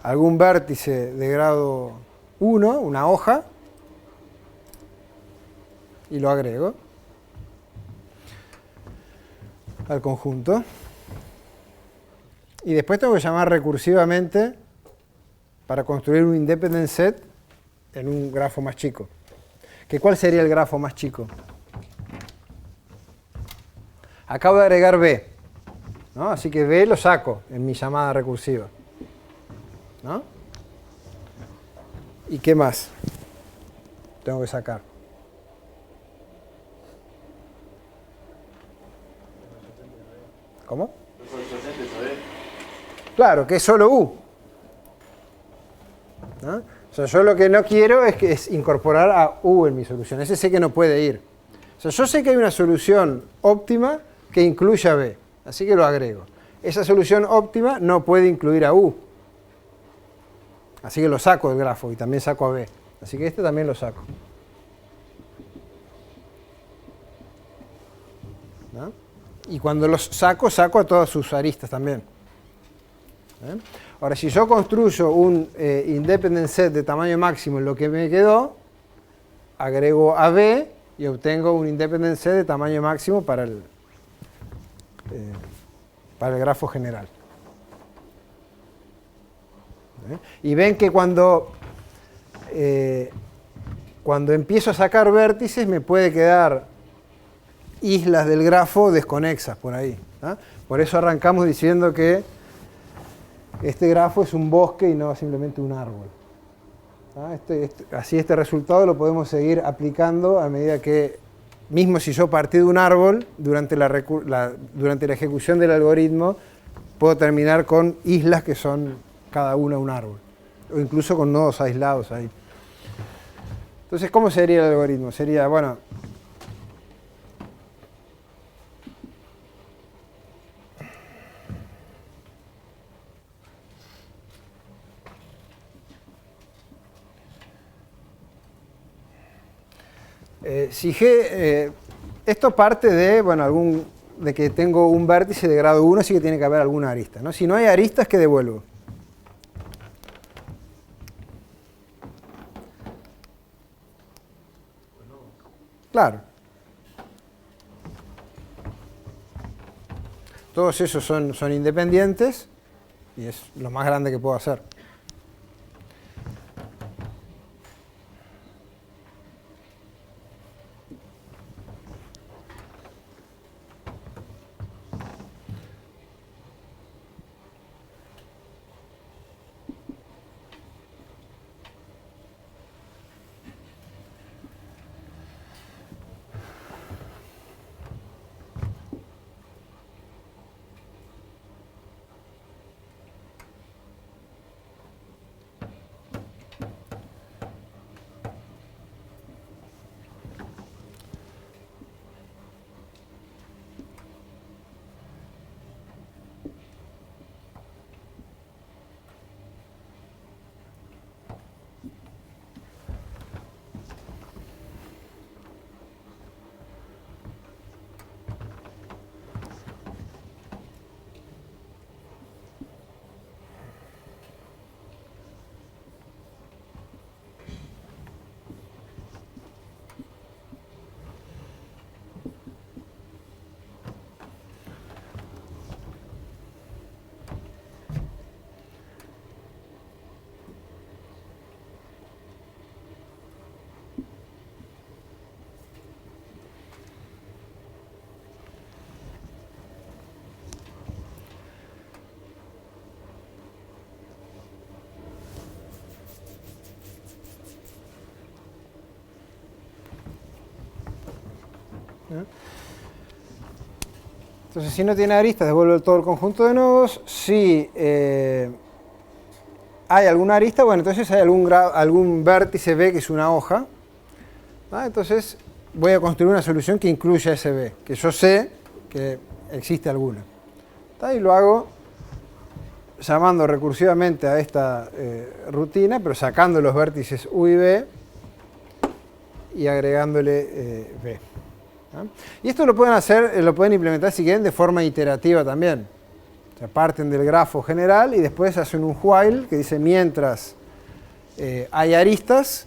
algún vértice de grado 1, una hoja, y lo agrego al conjunto. Y después tengo que llamar recursivamente para construir un independent set en un grafo más chico. ¿Cuál sería el grafo más chico? Acabo de agregar B, ¿no? Así que B lo saco en mi llamada recursiva, ¿no? ¿Y qué más tengo que sacar? ¿Cómo? Claro, que es solo U. ¿No? O sea, yo lo que no quiero es incorporar a U en mi solución. Ese sé que no puede ir. O sea, yo sé que hay una solución óptima que incluya B, así que lo agrego. Esa solución óptima no puede incluir a U. Así que lo saco del grafo y también saco a B. Así que este también lo saco. ¿No? Y cuando los saco, saco a todas sus aristas también. Ahora, si yo construyo un independent set de tamaño máximo en lo que me quedó, agrego a B y obtengo un independent set de tamaño máximo para el grafo general. Y ven que cuando empiezo a sacar vértices me puede quedar islas del grafo desconexas por ahí. Por eso arrancamos diciendo que este grafo es un bosque y no simplemente un árbol. Así este resultado lo podemos seguir aplicando a medida que, mismo si yo partí de un árbol, durante la ejecución del algoritmo, puedo terminar con islas que son cada una un árbol, o incluso con nodos aislados ahí. Entonces, ¿cómo sería el algoritmo? Sería, bueno, si G, esto parte de, bueno, de que tengo un vértice de grado 1, así que tiene que haber alguna arista, ¿no? Si no hay aristas, ¿qué devuelvo? Claro. Todos esos son independientes y es lo más grande que puedo hacer. Entonces, si no tiene aristas, devuelve todo el conjunto de nodos. Si hay alguna arista, bueno, entonces hay algún vértice B que es una hoja. Entonces, voy a construir una solución que incluya ese B, que yo sé que existe alguna. Y lo hago llamando recursivamente a esta rutina, pero sacando los vértices U y B y agregándole B. Y esto lo pueden implementar si quieren de forma iterativa también. O sea, parten del grafo general y después hacen un while que dice mientras hay aristas,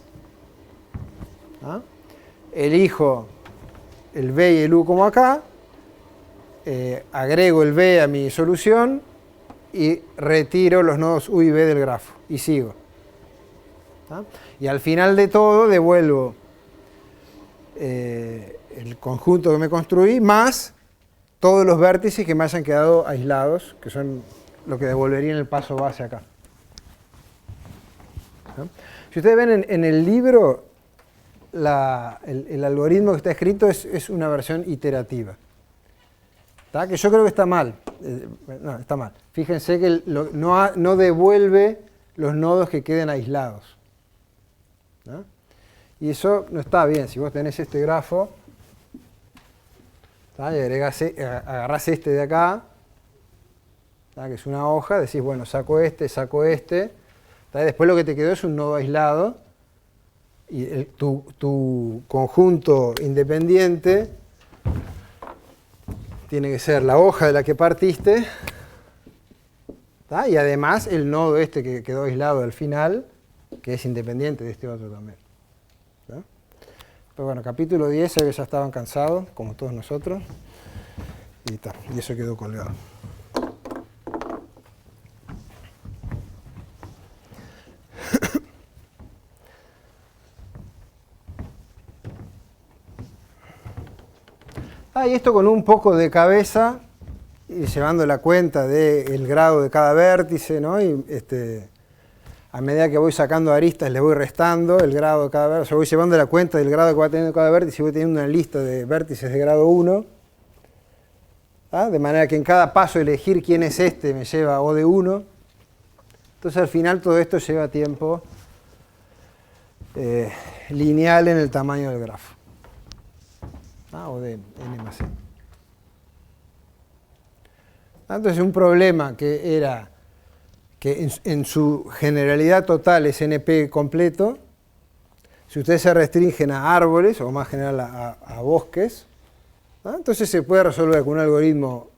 elijo el B y el U como acá, agrego el B a mi solución y retiro los nodos U y B del grafo y sigo. Y al final de todo devuelvo el conjunto que me construí más todos los vértices que me hayan quedado aislados, que son lo que devolvería en el paso base acá. Si ustedes ven en el libro, el algoritmo que está escrito es una versión iterativa. Que yo creo que está mal. No, está mal. Fíjense que no devuelve los nodos que queden aislados. Y eso no está bien. Si vos tenés este grafo, y agarrás este de acá, que es una hoja, decís, bueno, saco este. Después lo que te quedó es un nodo aislado. Y tu conjunto independiente tiene que ser la hoja de la que partiste, y además el nodo este que quedó aislado al final, que es independiente de este otro también. Pero bueno, capítulo 10, ya estaban cansados, como todos nosotros, y eso quedó colgado. Y esto con un poco de cabeza, y llevando la cuenta del grado de cada vértice, ¿no? Y a medida que voy sacando aristas le voy restando el grado de cada vértice, o sea, voy llevando la cuenta del grado que va teniendo cada vértice y voy teniendo una lista de vértices de grado 1, de manera que en cada paso elegir quién es este me lleva O de 1. Entonces al final todo esto lleva tiempo lineal en el tamaño del grafo, o de n más n. Entonces un problema que era que en su generalidad total es NP completo, si ustedes se restringen a árboles, o más general a bosques, entonces se puede resolver con un algoritmo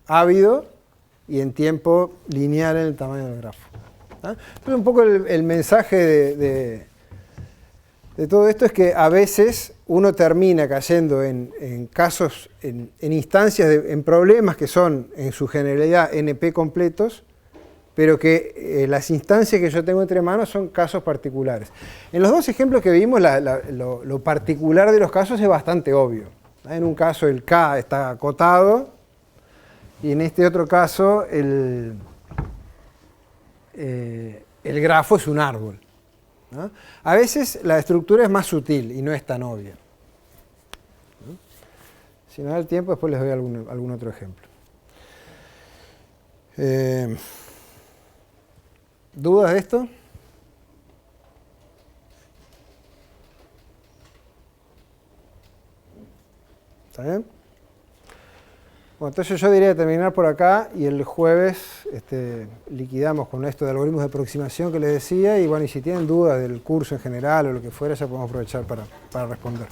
ávido y en tiempo lineal en el tamaño del grafo. Entonces un poco el mensaje de todo esto es que a veces uno termina cayendo en casos, en instancias, en problemas que son en su generalidad NP completos, pero que las instancias que yo tengo entre manos son casos particulares. En los dos ejemplos que vimos, lo particular de los casos es bastante obvio. En un caso el K está acotado, y en este otro caso el grafo es un árbol, ¿no? A veces la estructura es más sutil y no es tan obvia. Si no da el tiempo, después les doy algún otro ejemplo. ¿Dudas de esto? ¿Está bien? Bueno, entonces yo diría terminar por acá y el jueves liquidamos con esto de algoritmos de aproximación que les decía y bueno, y si tienen dudas del curso en general o lo que fuera, ya podemos aprovechar para responder.